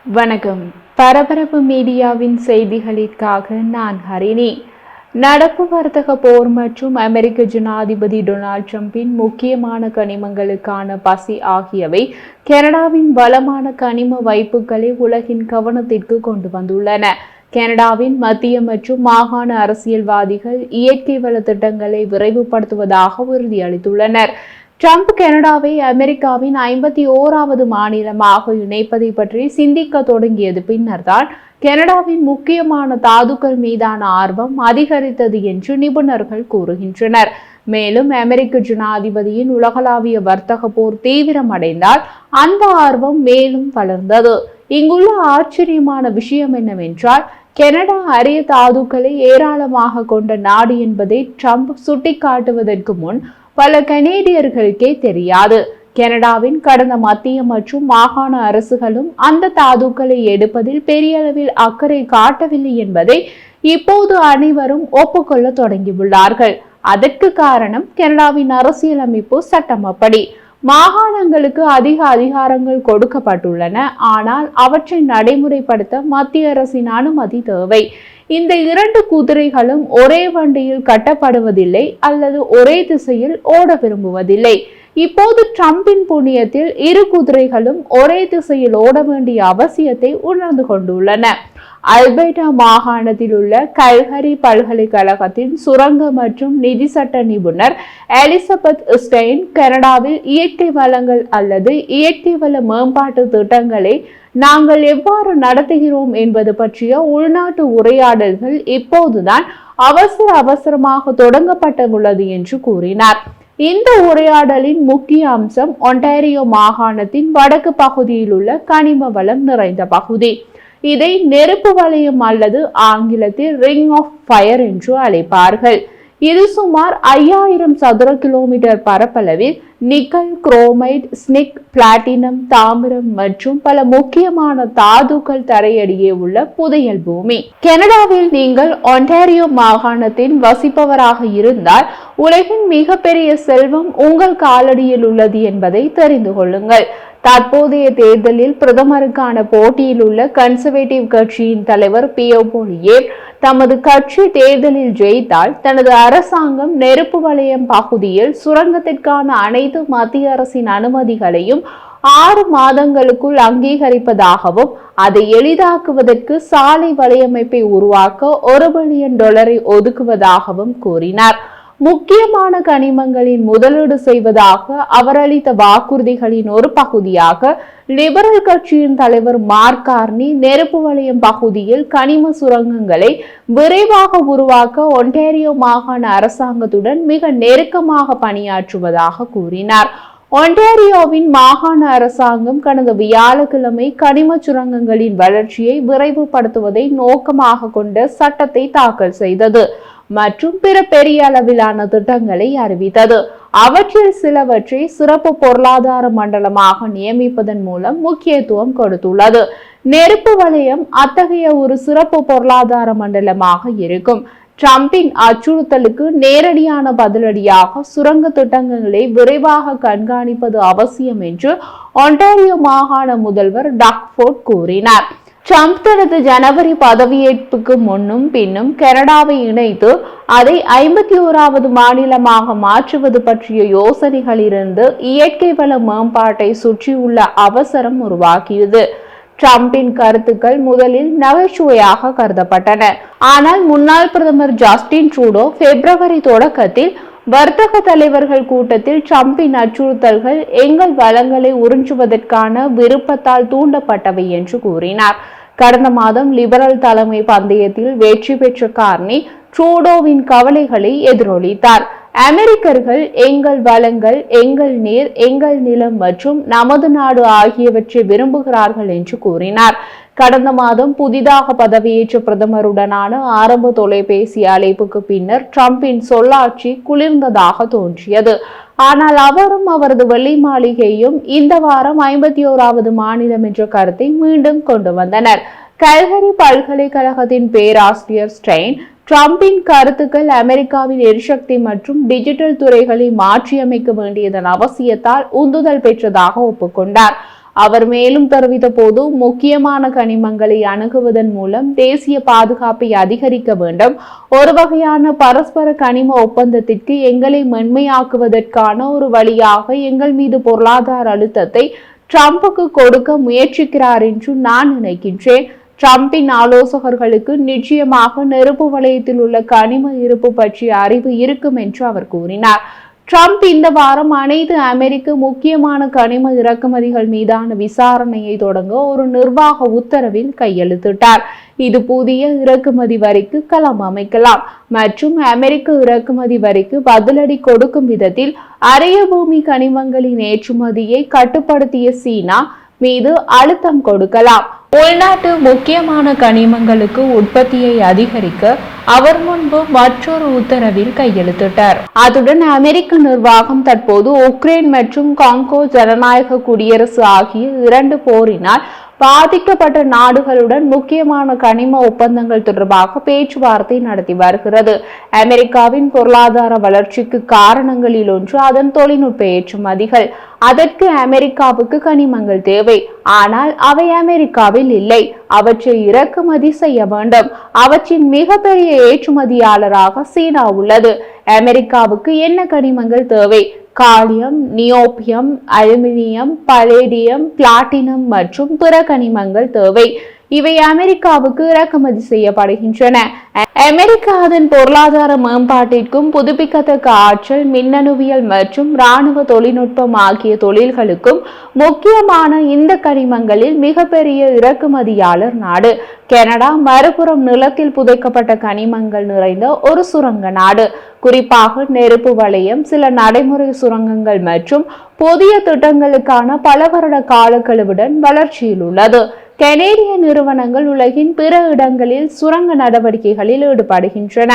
வணக்கம். பரபரப்பு மீடியாவின் செய்திகளுக்காக நான் ஹரிணி. நடப்பு வர்த்தக போர் மற்றும் அமெரிக்க ஜனாதிபதி டொனால்ட் ட்ரம்பின் முக்கியமான கனிமங்களுக்கான பசி ஆகியவை கனடாவின் வளமான கனிம வைப்புகளை உலகின் கவனத்திற்கு கொண்டு வந்துள்ளன. கனடாவின் மத்திய மற்றும் மாகாண அரசியல்வாதிகள் இயற்கை வள திட்டங்களை விரைவுபடுத்துவதாக உறுதியளித்துள்ளனர். ட்ரம்ப் கனடாவை அமெரிக்காவின் 51வது மாநிலமாக இணைப்பதை பற்றி சிந்திக்க தொடங்கியது பின்னர்தான் கனடாவின் முக்கியமான தாதுக்கள் மீதான ஆர்வம் அதிகரித்தது என்று நிபுணர்கள் கூறுகின்றனர். மேலும் அமெரிக்க ஜனாதிபதியின் உலகளாவிய வர்த்தக போர் தீவிரமடைந்தால் அந்த ஆர்வம் மேலும் வளர்ந்தது. இங்குள்ள ஆச்சரியமான விஷயம் என்னவென்றால், கனடா அரிய தாதுக்களை ஏராளமாக கொண்ட நாடு என்பதை ட்ரம்ப் சுட்டிக்காட்டுவதற்கு முன் பல கனேடியர்களுக்கே தெரியாது. கனடாவின் கடந்த மத்திய மற்றும் மாகாண அரசுகளும் அந்த தாதுக்களை எடுப்பதில் பெரிய அளவில் அக்கறை காட்டவில்லை என்பதை இப்போது அனைவரும் ஒப்புக்கொள்ள தொடங்கியுள்ளார்கள். அதற்கு காரணம் கனடாவின் அரசியலமைப்பு சட்டம். அப்படி மாகாணங்களுக்கு அதிக அதிகாரங்கள் கொடுக்கப்பட்டுள்ளன, ஆனால் அவற்றை நடைமுறைப்படுத்த மத்திய அரசின் அனுமதி தேவை. இந்த இரண்டு குதிரைகளும் ஒரே வண்டியில் கட்டப்படுவதில்லை அல்லது ஒரே திசையில் ஓட விரும்புவதில்லை. இப்போது ட்ரம்பின் புண்ணியத்தில் இரு குதிரைகளும் ஒரே திசையில் ஓட வேண்டிய அவசியத்தை உணர்ந்து கொண்டுள்ளன. அல்பர்டா மாகாணத்தில் உள்ள கல்கரி பல்கலைக்கழகத்தின் சுரங்க மற்றும் நிதி சட்ட நிபுணர் எலிசபெத் ஸ்டெயின் கனடாவில் இயற்கை வளங்கள் அல்லது இயற்கை வள மேம்பாட்டு திட்டங்களை நாங்கள் எவ்வாறு நடத்துகிறோம் என்பது பற்றிய உள்நாட்டு உரையாடல்கள் இப்போதுதான் அவசரமாக தொடங்கப்பட்டுள்ளது என்று கூறினார். இந்த உரையாடலின் முக்கிய அம்சம் ஒன்டாரியோ மாகாணத்தின் வடக்கு பகுதியில் உள்ள கனிம வளம் நிறைந்த பகுதி. இதை நெருப்பு வலயம் அல்லது ஆங்கிலத்தில் ரிங் ஆஃப் ஃபயர் என்று அழைப்பார்கள். இது சுமார் 5000 சதுர கிலோமீட்டர் பரப்பளவில் நிக்கல், குரோமைட், ஸ்னிக், பிளாட்டினம், தாமிரம் மற்றும் பல முக்கியமான தாதுக்கள் தரையடியே உள்ள புதையல் பூமி. கனடாவில் நீங்கள் ஒன்டாரியோ மாகாணத்தின் வசிப்பவராக இருந்தால் உலகின் மிகப்பெரிய செல்வம் உங்கள் காலடியில் உள்ளது என்பதை தெரிந்து கொள்ளுங்கள். தற்போதைய தேர்தலில் பிரதமருக்கான போட்டியில் உள்ள கன்சர்வேட்டிவ் கட்சியின் தலைவர் பியர் போலியேர் தமது கட்சி தேர்தலில் ஜெயித்தால் தனது அரசாங்கம் நெருப்பு வலயம் பகுதியில் சுரங்கத்திற்கான அனைத்து மத்திய அரசின் அனுமதிகளையும் 6 மாதங்களுக்குள் அங்கீகரிப்பதாகவும் அதை எளிதாக்குவதற்கு சாலை வலையமைப்பை உருவாக்க $1 பில்லியன் ஒதுக்குவதாகவும் கூறினார். முக்கியமான கனிமங்களின் முதலீடு செய்வதாக அவர் அளித்த வாக்குறுதிகளின் ஒரு பகுதியாக லிபரல் கட்சியின் தலைவர் மார்க் கார்னி நெருப்பு வலயம் பகுதியில் கனிம சுரங்கங்களை விரைவாக உருவாக்க ஒன்டாரியோ மாகாண அரசாங்கத்துடன் மிக நெருக்கமாக பணியாற்றுவதாக கூறினார். ஒன்டாரியோவின் மாகாண அரசாங்கம் கடந்த வியாழக்கிழமை கனிம சுரங்கங்களின் வளர்ச்சியை விரைவுபடுத்துவதை நோக்கமாக கொண்ட சட்டத்தை தாக்கல் செய்தது மற்றும் பிற பெரிய அளவிலான திட்டங்களை அறிவித்தது. அவற்றில் சிலவற்றை சிறப்பு பொருளாதார மண்டலமாக நியமிப்பதன் மூலம் முக்கியத்துவம் கொடுத்துள்ளது. நெருப்பு வலயம் அத்தகைய ஒரு சிறப்பு பொருளாதார மண்டலமாக இருக்கும். ட்ரம்பின் அச்சுறுத்தலுக்கு நேரடியான பதிலடியாக சுரங்க திட்டங்களை விரைவாக கண்காணிப்பது அவசியம் என்று ஒன்டாரியோ மாகாண முதல்வர் டக் ஃபோர்ட் கூறினார். ட்ரம்ப் தனது ஜனவரி பதவியேற்புக்கு முன்னும் பின்னும் கனடாவை இணைத்து அதை 51வது மாநிலமாக மாற்றுவது பற்றிய யோசனைகளிலிருந்து இயற்கை வள மேம்பாட்டை சுற்றியுள்ள அவசரம் உருவாக்கியது. ட்ரம்பின் கருத்துக்கள் முதலில் நகைச்சுவையாக கருதப்பட்டன. ஆனால் முன்னாள் பிரதமர் ஜஸ்டின் ட்ரூடோ பிப்ரவரி தொடக்கத்தில் வர்த்தக தலைவர்கள் கூட்டத்தில் ட்ரம்பின் அச்சுறுத்தல்கள் எங்கள் வளங்களை உறிஞ்சுவதற்கான விருப்பத்தால் தூண்டப்பட்டவை என்று கூறினார். கடந்த மாதம் லிபரல் தலைமை பந்தயத்தில் வெற்றி பெற்ற கார்னி ட்ரூடோவின் கவலைகளை எதிரொலித்தார். அமெரிக்கர்கள் எங்கள் வளங்கள், எங்கள் நீர், எங்கள் நிலம் மற்றும் நமது நாடு ஆகியவற்றை விரும்புகிறார்கள் என்று கூறினார். கடந்த மாதம் புதிதாக பதவியேற்ற பிரதமருடனான ஆரம்ப தொலைபேசி அழைப்புக்கு பின்னர் ட்ரம்பின் சொல்லாட்சி குளிர்ந்ததாக தோன்றியது. ஆனால் அவரும் அவரது வெள்ளை மாளிகையும் இந்த வாரம் 51வது மாநிலம் என்ற கருத்தை மீண்டும் கொண்டு வந்தனர். கல்கரி பல்கலைக்கழகத்தின் பேராசிரியர் ஸ்டெயின் ட்ரம்பின் கருத்துக்கள் அமெரிக்காவின் எரிசக்தி மற்றும் டிஜிட்டல் துறைகளை மாற்றியமைக்க வேண்டியதன் அவசியத்தால் உந்துதல் பெற்றதாக ஒப்புக்கொண்டார். அவர் மேலும் தெரிவித்த போது, முக்கியமான கனிமங்களை அணுகுவதன் மூலம் தேசிய பாதுகாப்பை அதிகரிக்க வேண்டும். ஒரு வகையான பரஸ்பர கனிம ஒப்பந்தத்திற்கு எங்களை மென்மையாக்குவதற்கான ஒரு வழியாக எங்கள் மீது பொருளாதார அழுத்தத்தை ட்ரம்புக்கு கொடுக்க முயற்சிக்கிறார் என்று நான் நினைக்கின்றேன். ட்ரம்பின் ஆலோசகர்களுக்கு நிச்சயமாக நெருப்பு வலயத்தில் உள்ள கனிம இருப்பு பற்றிய அறிவு இருக்கும் என்று அவர் கூறினார். ட்ரம்ப் இந்த வாரம் அனைத்து அமெரிக்க முக்கியமான கனிம இறக்குமதிகள் மீதான விசாரணையை தொடங்க ஒரு நிர்வாக உத்தரவில் கையெழுத்திட்டார். இது புதிய இறக்குமதி வரிக்கு களம் அமைக்கலாம் மற்றும் அமெரிக்க இறக்குமதி வரிக்கு பதிலடி கொடுக்கும் விதத்தில் அரிய பூமி கனிமங்களின் ஏற்றுமதியை கட்டுப்படுத்திய சீனா மீது அழுத்தம் கொடுக்கலாம். உள்நாட்டு முக்கியமான கனிமங்களுக்கு உற்பத்தியை அதிகரிக்க அவர் முன்பு மற்றொரு உத்தரவில் கையெழுத்திட்டார். அதுடன் அமெரிக்க நிர்வாகம் தற்போது உக்ரைன் மற்றும் காங்கோ ஜனநாயக குடியரசு ஆகிய 2 போரினால் பாதிக்கப்பட்ட நாடுகளுடன் முக்கியமான கனிம ஒப்பந்தங்கள் தொடர்பாக பேச்சுவார்த்தை நடத்தி வருகிறது. அமெரிக்காவின் பொருளாதார வளர்ச்சிக்கு காரணங்களில் ஒன்று அதன் தொழில்நுட்ப ஏற்றுமதிகள். அதற்கு அமெரிக்காவுக்கு கனிமங்கள் தேவை, ஆனால் அவை அமெரிக்காவில் இல்லை. அவற்றை இறக்குமதி செய்ய வேண்டும். அவற்றின் மிகப்பெரிய ஏற்றுமதியாளராக சீனா உள்ளது. அமெரிக்காவுக்கு என்ன கனிமங்கள் தேவை? Gallium, niobium, aluminium, palladium, platinum மற்றும் பிற கனிமங்கள் தேவை. இவை அமெரிக்காவுக்கு இறக்குமதி செய்யப்படுகின்றன. அமெரிக்கா அதன் பொருளாதார மேம்பாட்டிற்கும் புதுப்பிக்கத்தக்க ஆற்றல், மின்னணுவியல் மற்றும் இராணுவ தொழில்நுட்பம் ஆகிய தொழில்களுக்கும் முக்கியமான இந்த கனிமங்களில் மிகப்பெரிய இறக்குமதியாளர் நாடு. கனடா மறுபுறம் நிலத்தில் புதைக்கப்பட்ட கனிமங்கள் நிறைந்த ஒரு சுரங்க நாடு. குறிப்பாக நெருப்பு வலயம், சில நடைமுறை சுரங்கங்கள் மற்றும் புதிய திட்டங்களுக்கான பல வருட காலக்கெழுவுடன் வளர்ச்சியில் உள்ளது. கனேடிய நிறுவனங்கள் உலகின் பிற இடங்களில் சுரங்க நடவடிக்கைகளில் ஈடுபடுகின்றன.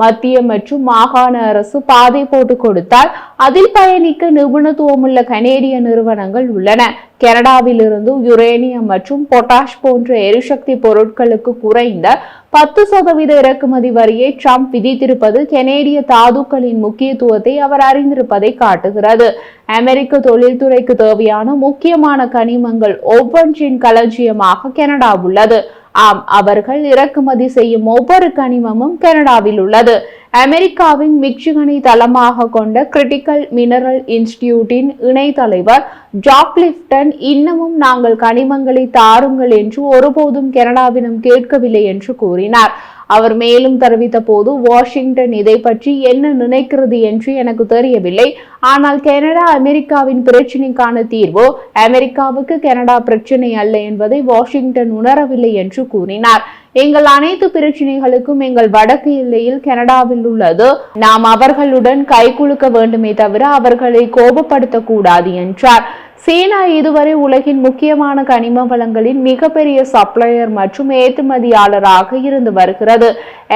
மத்திய மற்றும் மாகாண அரசு பாதை போட்டு கொடுத்தால் அதில் பயணிக்க நிபுணத்துவமுள்ள கனேடிய நிறுவனங்கள் உள்ளன. கனடாவில் இருந்து யுரேனியம் மற்றும் பொட்டாஷ் போன்ற எரிசக்தி பொருட்களுக்கு குறைந்த 10% இறக்குமதி வரியை ட்ரம்ப் விதித்திருப்பது கனேடிய தாதுக்களின் முக்கியத்துவத்தை அவர் அறிந்திருப்பதை காட்டுகிறது. அமெரிக்க தொழில்துறைக்கு தேவையான முக்கியமான கனிமங்கள் ஒவ்வொன்றின் களஞ்சியமாக கனடா உள்ளது. ஆம், அவர்கள் இறக்குமதி செய்யும் ஒவ்வொரு கனிமமும் கனடாவில் உள்ளது. அமெரிக்காவின் மிச்சிகனை தளமாக கொண்ட கிரிட்டிக்கல் மினரல் இன்ஸ்டிடியூட்டின் இணை தலைவர் ஜாக் லிப்டன் இன்னமும் நாங்கள் கனிமங்களை தாருங்கள் என்று ஒருபோதும் கனடாவிடம் கேட்கவில்லை என்று கூறினார். அவர் மேலும் தெரிவித்த போது, வாஷிங்டன் இதை பற்றி என்ன நினைக்கிறது என்று எனக்கு தெரியவில்லை. ஆனால் கனடா அமெரிக்காவின் பிரச்சினைக்கான தீர்வு அமெரிக்காவுக்கு கனடா பிரச்சினை அல்ல என்பதை வாஷிங்டன் உணரவில்லை என்று கூறினார். எங்கள் அனைத்து பிரச்சனைகளுக்கும் எங்கள் வடக்கு எல்லையில் கனடாவில் உள்ளது. நாம் அவர்களுடன் கைகுலுக்க வேண்டுமே தவிர அவர்களை கோபப்படுத்தக் கூடாது என்றார். சீனா இதுவரை உலகின் முக்கியமான கனிம வளங்களின் மிகப்பெரிய சப்ளையர் மற்றும் ஏற்றுமதியாளராக இருந்து வருகிறது.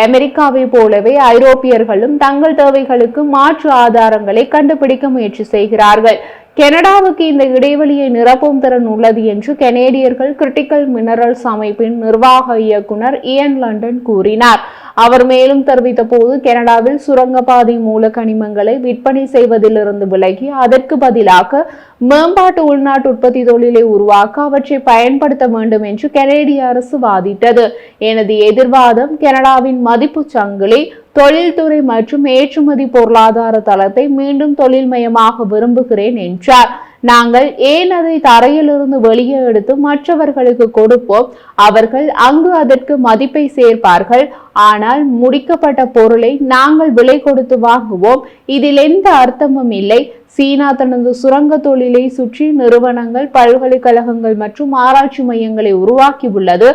அமெரிக்காவை போலவே ஐரோப்பியர்களும் தங்கள் தேவைகளுக்கு மாற்று ஆதாரங்களை கண்டுபிடிக்க முயற்சி செய்கிறார்கள். கனடாவுக்கு இந்த இடைவெளியை நிரப்பும் திறன் உள்ளது என்று கனேடியர்கள் கிரிட்டிக்கல் மினரல்ஸ் அமைப்பின் நிர்வாக இயக்குனர் இயன் லண்டன் கூறினார். அவர் மேலும் தெரிவித்த போது, கனடாவில் சுரங்கப்பாதை மூல கனிமங்களை விற்பனை செய்வதிலிருந்து விலகி அதற்கு பதிலாக மேம்பாட்டு உள்நாட்டு உற்பத்தி தொழிலை உருவாக்க அவற்றை பயன்படுத்த வேண்டும் என்று கனேடிய அரசு வாதிட்டது. எனது எதிர்வாதம் கனடாவின் மதிப்பு சங்கிலி, தொழில்துறை மற்றும் ஏற்றுமதி பொருளாதார தளத்தை மீண்டும் தொழில்மயமாக விரும்புகிறேன் என்றார். நாங்கள் ஏன் அதை தரையிலிருந்து வெளியே எடுத்து மற்றவர்களுக்கு கொடுப்போம்? அவர்கள் அங்கு அதற்கு மதிப்பை சேர்ப்பார்கள். ஆனால் முடிக்கப்பட்ட பொருளை நாங்கள் விலை கொடுத்து வாங்குவோம். இதில் எந்த அர்த்தமும் இல்லை. சீனா தனது சுரங்க தொழிலை சுற்றி நிறுவனங்கள், பல்கலைக்கழகங்கள் மற்றும் ஆராய்ச்சி மையங்களை உருவாக்கியுள்ளது.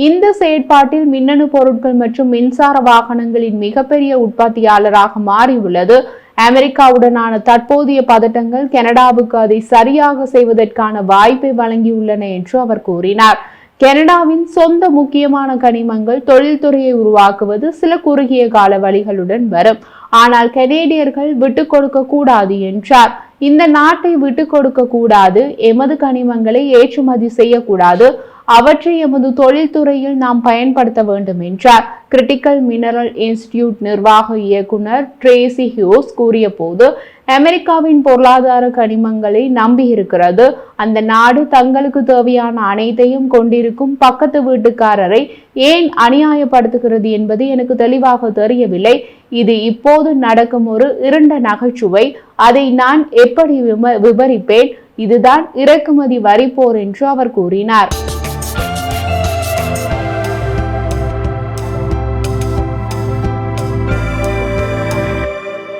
இந்த செயற்பாட்டில் மின்னணு பொருட்கள் மற்றும் மின்சார வாகனங்களின் மிகப்பெரிய உற்பத்தியாளராக மாறியுள்ளது. அமெரிக்காவுடனான தற்போதைய பதட்டங்கள் கனடாவுக்கு அதை சரியாக செய்வதற்கான வாய்ப்பை வழங்கியுள்ளன என்று அவர் கூறினார். கனடாவின் சொந்த முக்கியமான கனிமங்கள் தொழில்துறையை உருவாக்குவது சில குறுகிய கால வழிகளுடன் வரும். ஆனால் கனேடியர்கள் விட்டுக் கொடுக்க கூடாது என்றார். இந்த நாட்டை விட்டுக் கொடுக்க கூடாது. எமது கனிமங்களை ஏற்றுமதி செய்யக்கூடாது. அவற்றை எமது தொழில்துறையில் நாம் பயன்படுத்த வேண்டும் என்றார். கிரிட்டிக்கல் மினரல் இன்ஸ்டிடியூட் நிர்வாக இயக்குனர் ட்ரேசி ஹியூஸ் கூறிய போது, அமெரிக்காவின் பொருளாதார கனிமங்களை நம்பியிருக்கிறது. அந்த நாடு தங்களுக்கு தேவையான அனைத்தையும் கொண்டிருக்கும் பக்கத்து வீட்டுக்காரரை ஏன் அநியாயப்படுத்துகிறது என்பது எனக்கு தெளிவாக தெரியவில்லை. இது இப்போது நடக்கும் ஒரு இருண்ட நகைச்சுவை. அதை நான் எப்படி விவரிப்பேன்? இதுதான் இறக்குமதி வரி போர் என்று அவர் கூறினார்.